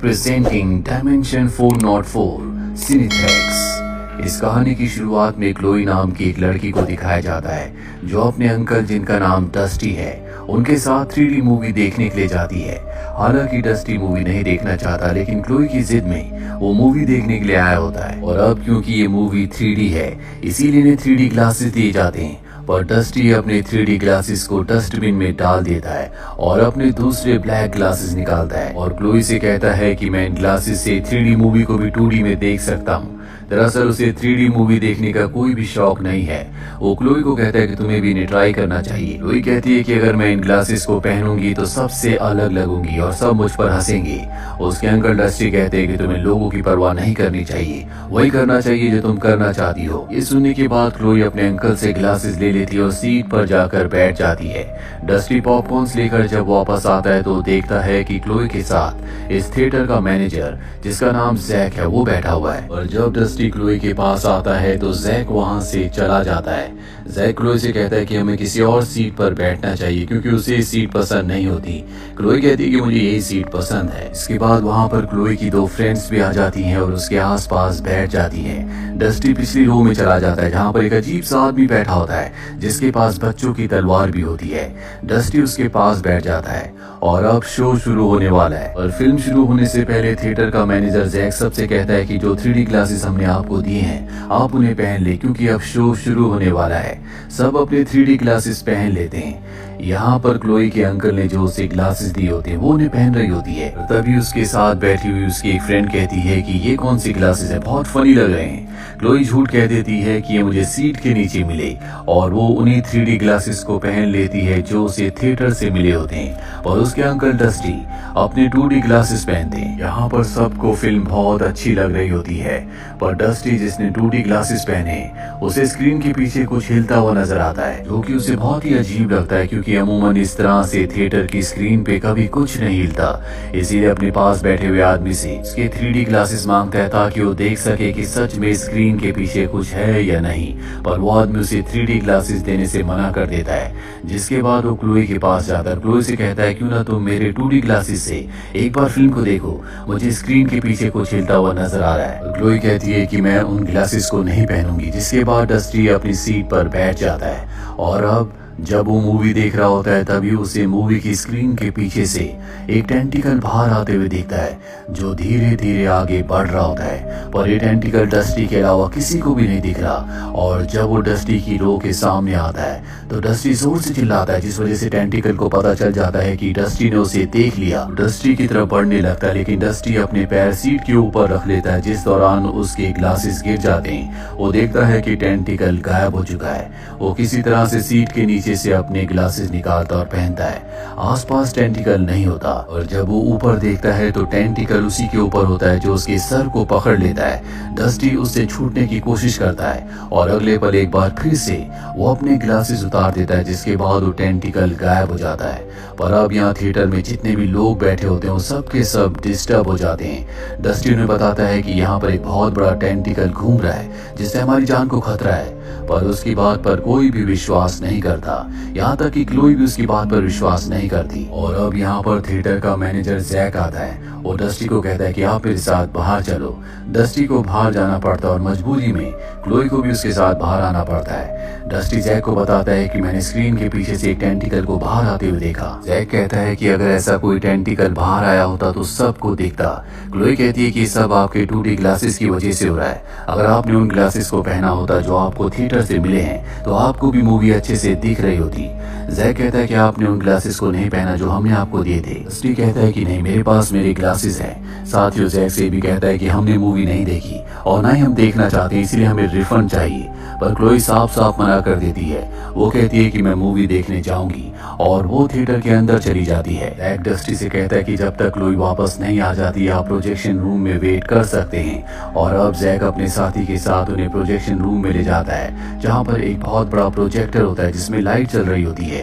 Presenting dimension 404 सिनेथ्रेक्स। इस कहानी की शुरुआत में क्लोई नाम की एक लड़की को दिखाया जाता है जो अपने अंकल जिनका नाम डस्टी है उनके साथ 3D मूवी देखने के लिए जाती है। हालांकि डस्टी मूवी नहीं देखना चाहता, लेकिन क्लोई की जिद में वो मूवी देखने के लिए आया होता है। और अब क्योंकि ये मूवी 3D है इसीलिए इन्हें 3D ग्लासेस दिए जाते हैं। पर डस्टी अपने 3D ग्लासेस को डस्टबिन में डाल देता है और अपने दूसरे ब्लैक ग्लासेस निकालता है और क्लोई से कहता है कि मैं इन ग्लासेस से 3D मूवी को भी 2D में देख सकता हूँ। दरअसल उसे 3D मूवी देखने का कोई भी शौक नहीं है। वो क्लोई को कहता है कि तुम्हें भी इन्हें ट्राई करना चाहिए। क्लोई कहती है कि अगर मैं इन ग्लासेस को पहनूंगी तो सबसे अलग लगूंगी और सब मुझ पर हंसेंगे। उसके अंकल डस्टी कहते हैं कि तुम्हें लोगों की परवाह नहीं करनी चाहिए, वही करना चाहिए जो तुम करना चाहती हो। ये सुनने के बाद क्लोई अपने अंकल से ग्लासेस ले लेती है और सीट पर जाकर बैठ जाती है। डस्टी पॉपकॉर्न्स लेकर जब वापस आता है तो देखता है कि क्लोई के साथ इस थिएटर का मैनेजर जिसका नाम जैक है वो बैठा हुआ है। और जब डस्टी क्लोई के पास आता है तो जैक वहां से चला जाता है। जैक क्लोई से कहता है कि हमें किसी और सीट पर बैठना चाहिए क्योंकि उसे ये सीट पसंद नहीं होती। क्लोई कहती है कि मुझे यही सीट पसंद है। इसके बाद वहां पर क्लोई की दो फ्रेंड्स भी आ जाती हैं और उसके आसपास बैठ जाती हैं। डस्टी पिछली रो में चला जाता है जहां पर एक अजीब सा आदमी बैठा होता है जिसके पास बच्चों की तलवार भी होती है। डस्टी उसके पास बैठ जाता है और अब शो शुरू होने वाला है। और फिल्म शुरू होने से पहले थिएटर का मैनेजर जैक सबसे कहता है कि जो 3D ग्लासेस हमने आपको दिए हैं आप उन्हें पहन ले क्योंकि अब शो शुरू होने वाला है। सब अपने 3D ग्लासेस पहन लेते हैं। यहाँ पर क्लोई के अंकल ने जो उसे ग्लासेस दिए होते हैं वो उन्हें पहन रही होती है। तभी उसके साथ बैठी हुई उसकी एक फ्रेंड कहती है कि ये कौन सी ग्लासेस है, बहुत फनी लग रहे हैं। क्लोई झूठ कह देती है कि ये मुझे सीट के नीचे मिले और वो उन्हीं 3D ग्लासेस को पहन लेती है जो उसे थिएटर से मिले होते हैं। और उसके अंकल डस्टी अपने 2D ग्लासेस पहनते हैं। यहाँ पर सबको फिल्म बहुत अच्छी लग रही होती है, पर डस्टी जिसने 2D ग्लासेस पहने उसे स्क्रीन के पीछे कुछ हिलता हुआ नजर आता है जो कि उसे बहुत ही अजीब लगता है क्योंकि अमूमन इस तरह से थिएटर की स्क्रीन पे कभी कुछ नहीं हिलता। इसीलिए अपने पास बैठे हुए आदमी से उसके 3D ग्लासेस मांगता है ताकि वो देख सके कि सच में स्क्रीन के पीछे कुछ है या नहीं। पर वो आदमी उसे 3D ग्लासेस देने से मना कर देता है। जिसके बाद वो क्लोई के पास जाता है। क्लोई से कहता है क्यों ना तुम मेरे 2D ग्लासेस से एक बार फिल्म को देखो, मुझे स्क्रीन के पीछे कुछ हिलता हुआ नजर आ रहा है। क्लोई कहती है कि मैं उन ग्लासेस को नहीं पहनूंगी। जिसके बाद डस्टी अपनी सीट पर बैठ जाता है और अब जब वो मूवी देख रहा होता है तभी उसे मूवी की स्क्रीन के पीछे से एक टेंटिकल बाहर आते हुए दिखता है जो धीरे धीरे आगे बढ़ रहा होता है। पर ये टेंटिकल डस्टी के अलावा किसी को भी नहीं दिख रहा। और जब वो डस्टी की रो के सामने आता है तो डस्टी जोर से चिल्लाता है जिस वजह से टेंटिकल को पता चल जाता है कि डस्टी ने उसे देख लिया। डस्टी की तरफ बढ़ने लगता है लेकिन डस्टी अपने पैर सीट के ऊपर रख लेता है जिस दौरान उसके ग्लासेस गिर जाते हैं। वो देखता है कि टेंटिकल गायब हो चुका है। वो किसी तरह से सीट के नीचे से अपने ग्लासेस निकालता और पहनता है। आसपास टेंटिकल नहीं होता और जब वो ऊपर देखता है तो टेंटिकल उसी के ऊपर होता है जो उसके सर को पकड़ लेता है। डस्टी उससे छूटने की कोशिश करता है और अगले पल एक बार फिर से वो अपने ग्लासेस उतार देता है जिसके बाद वो टेंटिकल गायब हो जाता है। पर अब यहाँ थिएटर में जितने भी लोग बैठे होते हैं वो सब के सब डिस्टर्ब हो जाते हैं। डस्टी उन्हें बताता है कि यहाँ पर एक बहुत बड़ा टेंटिकल घूम रहा है जिससे हमारी जान को खतरा है। पर उसकी बात पर कोई भी विश्वास नहीं करता, यहाँ तक कि क्लोई भी उसकी बात पर विश्वास नहीं करती। और अब यहाँ पर थिएटर का मैनेजर जैक आता है। वो डस्टी को कहता है कि आप मेरे साथ बाहर चलो। डस्टी को बाहर जाना पड़ता है और मजबूरी में क्लोई को भी उसके साथ बाहर आना पड़ता है। डस्टी जैक को बताता है कि मैंने स्क्रीन के पीछे से एक टेंटिकल को बाहर आते हुए देखा। जैक कहता है कि अगर ऐसा कोई टेंटिकल बाहर आया होता तो सबको दिखता। क्लोई कहती है कि सब आपके 2D ग्लासेस की वजह से हो रहा है। अगर आपने उन ग्लासेस को पहना होता जो आपको थिएटर से मिले हैं तो आपको भी मूवी अच्छे से दिख रही होती। जैक कहता है कि आपने उन ग्लासेस को नहीं पहना जो हमने आपको दिए थे। डस्टी कहता है कि नहीं, मेरे पास मेरे ग्लासेस हैं। साथ ही जैक से भी कहता है कि हमने मूवी नहीं देखी और ना ही हम देखना चाहते, इसलिए हमें रिफंड चाहिए। पर क्लोई साफ साफ मना कर देती है। वो कहती है कि मैं मूवी देखने जाऊंगी और वो थिएटर के अंदर चली जाती है। जैक डस्टी से कहता है कि जब तक क्लोई वापस नहीं आ जाती आप प्रोजेक्शन रूम में वेट कर सकते हैं। और अब जैक अपने साथी के साथ उन्हें प्रोजेक्शन रूम में ले जाता है जहाँ पर एक बहुत बड़ा प्रोजेक्टर होता है जिसमें लाइट चल रही होती है।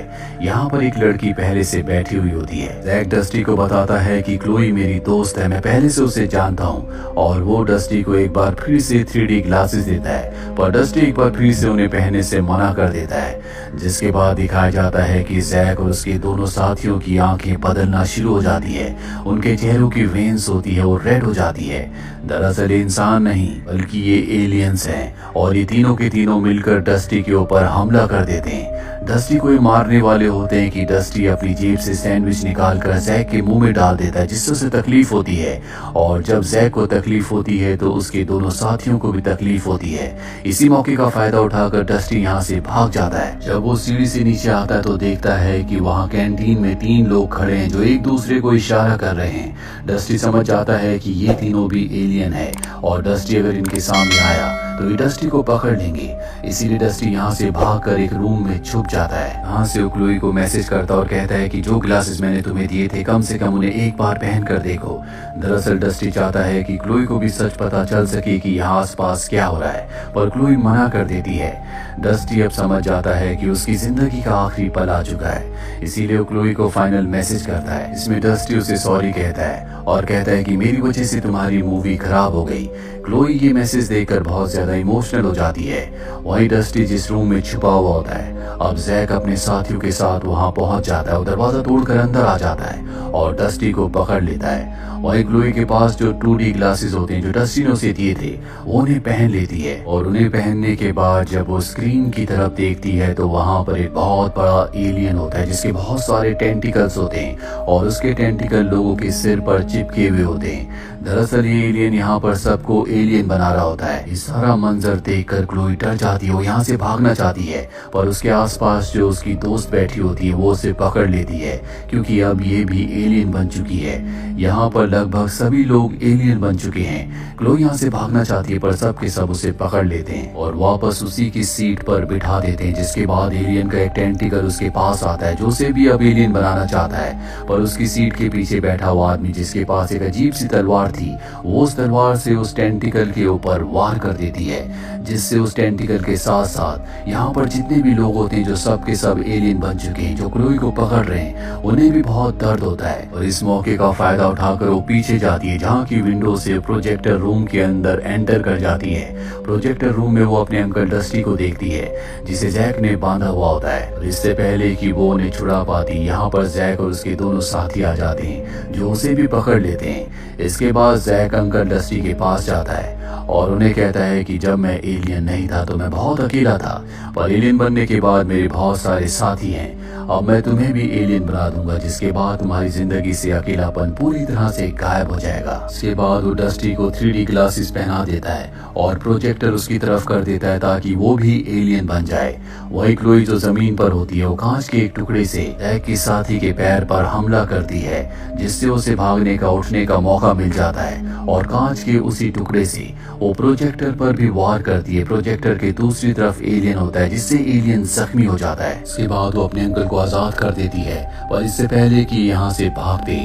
यहाँ पर एक लड़की पहले से बैठी हुई होती है। जैक डस्टी को बताता है कि क्लोई मेरी दोस्त है, मैं पहले से उसे जानता हूँ। और वो डस्टी को एक बार फिर से 3D ग्लासेस देता है। पर डस्टी एक बार पर फिर से उन्हें पहनने से मना कर देता है, जिसके बाद दिखाया जाता है कि जैक और उसके दोनों साथियों की आंखें बदलना शुरू हो जाती है। उनके चेहरों की वेन्स होती है वो रेड हो जाती है। दरअसल ये इंसान नहीं बल्कि ये एलियंस हैं और ये तीनों के तीनों मिलकर डस्टी के ऊपर हमला कर देते हैं। डस्टी को ये मारने वाले होते हैं कि डस्टी अपनी जेब से सैंडविच निकाल कर जैक के मुंह में डाल देता है, जिससे उसे तकलीफ होती है। और जब जैक को तकलीफ होती है तो उसके दोनों साथियों को भी तकलीफ होती है। इसी मौके का फायदा उठाकर डस्टी यहाँ से भाग जाता है। जब वो सीढ़ी से नीचे आता है तो देखता है कि वहाँ कैंटीन में 3 लोग खड़े हैं जो एक दूसरे को इशारा कर रहे हैं। डस्टी समझ जाता है कि ये तीनों भी एलियन है और डस्टी अगर इनके सामने आया तो ये डस्टी को पकड़ लेंगे। इसीलिए डस्टी यहाँ से भागकर एक रूम में छुप जाता है। यहाँ से वो क्लोई को मैसेज करता और कहता है कि जो ग्लासेस मैंने तुम्हें दिए थे कम से कम उन्हें एक बार पहन कर देखो। दरअसल डस्टी चाहता है कि क्लोई को भी सच पता चल सके कि यहाँ आसपास क्या हो रहा है, पर क्लोई मना कर देती है। डस्टी अब समझ जाता है कि उसकी जिंदगी का आखिरी पल आ चुका है, इसीलिए वो क्लोई को फाइनल मैसेज करता है। इसमें डस्टी उसे सॉरी कहता है और कहता है कि मेरी वजह से तुम्हारी मूवी खराब हो गई। क्लोई ये मैसेज देखकर बहुत ज्यादा इमोशनल हो जाती है। वहीं डस्टी जिस रूम में छुपा हुआ होता है, अब जैक अपने साथियों के साथ वहां पहुंच जाता है और दरवाजा तोड़कर अंदर आ जाता है और डस्टी को पकड़ लेता है। वहीं क्लोई के पास जो 2D ग्लासेस होते हैं जो डस्टी ने उसे दिए थे वो उन्हें पहन लेती है और उन्हें पहनने के बाद जब वो स्क्रीन की तरफ देखती है तो वहां पर एक बहुत बड़ा एलियन होता है जिसके बहुत सारे टेंटिकल्स होते हैं और उसके टेंटिकल लोगों के सिर पर चिपके हुए होते हैं। दरअसल ये एलियन यहाँ पर सबको एलियन बना रहा होता है। इस सारा मंजर देखकर क्लोई डर जाती है, वो यहाँ से भागना चाहती है, पर उसके आसपास जो उसकी दोस्त बैठी होती है वो उसे पकड़ लेती है, क्योंकि अब ये भी एलियन बन चुकी है। यहाँ पर लगभग सभी लोग एलियन बन चुके हैं। क्लोई यहाँ से भागना चाहती है पर सब के सब उसे पकड़ लेते हैं और वापस उसी की सीट पर बिठा देते हैं। जिसके बाद एलियन का एक टेंटिकल उसके पास आता है जो उसे भी अब एलियन बनाना चाहता है, पर उसकी सीट के पीछे बैठा हुआ आदमी जिसके पास एक अजीब सी तलवार थी, वो उस तलवार से उस टेंटिकल के ऊपर वार कर देती है, जिससे उस टेंटिकल के साथ साथ यहाँ पर जितने भी लोग होते हैं जो सब के सब एलियन बन चुके हैं जो क्लोई को पकड़ रहे हैं उन्हें भी बहुत दर्द होता है। और इस मौके का फायदा उठाकर वो पीछे जाती है जहाँ की विंडो से प्रोजेक्टर रूम के अंदर एंटर कर जाती है। प्रोजेक्टर रूम में वो अपने अंकल डस्टी को देखती है जिसे जैक ने बांधा हुआ होता है। और इससे पहले कि वो उन्हें छुड़ा पाती यहाँ पर जैक और उसके दोनों साथी आ जाते हैं जो उसे भी पकड़ लेते हैं। इसके बाद जैक अंकल डस्टी के पास जाता है और उन्हें कहता है कि जब मैं एलियन नहीं था तो मैं बहुत अकेला था, पर एलियन बनने के बाद मेरे बहुत सारे साथी हैं। अब मैं तुम्हें भी एलियन बना दूंगा जिसके बाद तुम्हारी जिंदगी से अकेलापन पूरी तरह से गायब हो जाएगा। इसके बाद वो डस्टी को 3D ग्लासेस पहना देता है और प्रोजेक्टर उसकी तरफ कर देता है ताकि वो भी एलियन बन जाए। वही क्लोई जो जमीन पर होती है वो कांच के एक टुकड़े से जैक के साथी के पैर पर हमला करती है, जिससे उसे भागने का उठने का मौका मिल जाता है और कांच के उसी टुकड़े से वो प्रोजेक्टर पर भी वार करती है। प्रोजेक्टर के दूसरी तरफ एलियन होता है जिससे एलियन जख्मी हो जाता है। इसके बाद वो अपने अंकल को आजाद कर देती है, पर इससे पहले कि यहाँ से भागते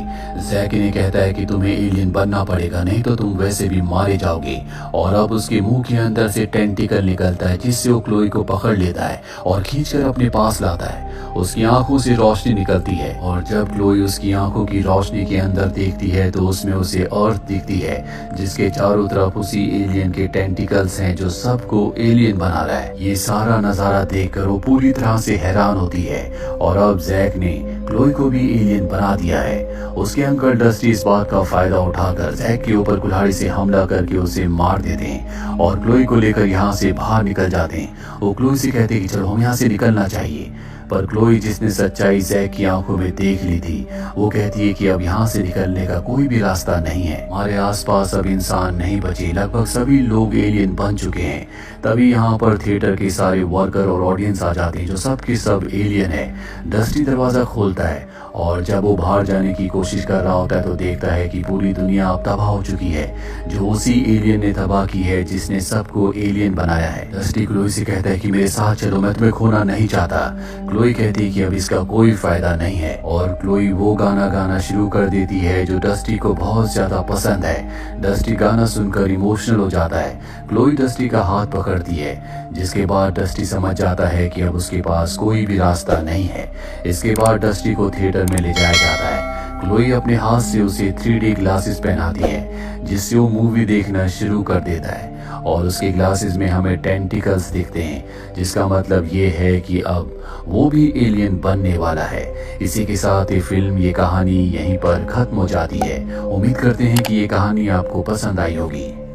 जैक इन्हें कहता है कि तुम्हें एलियन बनना पड़ेगा, नहीं तो तुम वैसे भी मारे जाओगे। और अब उसके मुंह के अंदर से टेंटिकल निकलता है जिससे वो क्लोई को पकड़ लेता है और खींचकर अपने पास लाता है। उसकी आंखों से रोशनी निकलती है और जब क्लोई उसकी आंखों की रोशनी के अंदर देखती है तो उसमें उसे अर्थ दिखती है जिसके चारों तरफ उसी एलियन के टेंटिकल्स हैं जो सबको एलियन बना रहा है। ये सारा नजारा देखकर वो पूरी तरह से हैरान होती है और अब जैक ने क्लोई को भी एलियन बना दिया है। उसके अंकल डस्टी इस बात का फायदा उठाकर जैक के ऊपर कुल्हाड़ी से हमला करके उसे मार देते हैं और क्लोई को लेकर यहाँ से बाहर निकल जाते हैं। वो क्लोई से कहते हैं कि चलो हम यहाँ से निकलना चाहिए, पर क्लोई जिसने सच्चाई जैक की आंखों में देख ली थी वो कहती है कि अब यहाँ से निकलने का कोई भी रास्ता नहीं है। हमारे आसपास अब इंसान नहीं बचे, लगभग सभी लोग एलियन बन चुके हैं। तभी यहाँ पर थिएटर के सारे वर्कर और ऑडियंस आ जाते हैं जो सब के सब एलियन है। डस्टी दरवाजा खोलता है और जब वो बाहर जाने की कोशिश कर रहा होता है तो देखता है कि पूरी दुनिया अब तबाह हो चुकी है, जो उसी एलियन ने तबाह की है जिसने सबको एलियन बनाया है। डस्टी क्लोई से कहता है कि मेरे साथ चलो, मैं तुम्हें खोना नहीं चाहता। क्लोई कहती है कि अब इसका कोई फायदा नहीं है और क्लोई वो गाना गाना शुरू कर देती है जो डस्टी को बहुत ज्यादा पसंद है। डस्टी गाना सुनकर इमोशनल हो जाता है। क्लोई डस्टी का हाथ पकड़ती है, जिसके बाद डस्टी समझ जाता है कि अब उसके पास कोई भी रास्ता नहीं है। इसके बाद डस्टी को थिएटर में ले जाया जाता है। क्लोई अपने हाथ से उसे 3D ग्लासेस पहनाती है जिससे वो मूवी देखना शुरू कर देता है और उसके ग्लासेस में हमें टेंटिकल्स दिखते हैं, जिसका मतलब ये है कि अब वो भी एलियन बनने वाला है। इसी के साथ ये फिल्म, ये कहानी यहीं पर खत्म हो जाती है। उम्मीद करते हैं कि ये कहानी आपको पसंद आई होगी।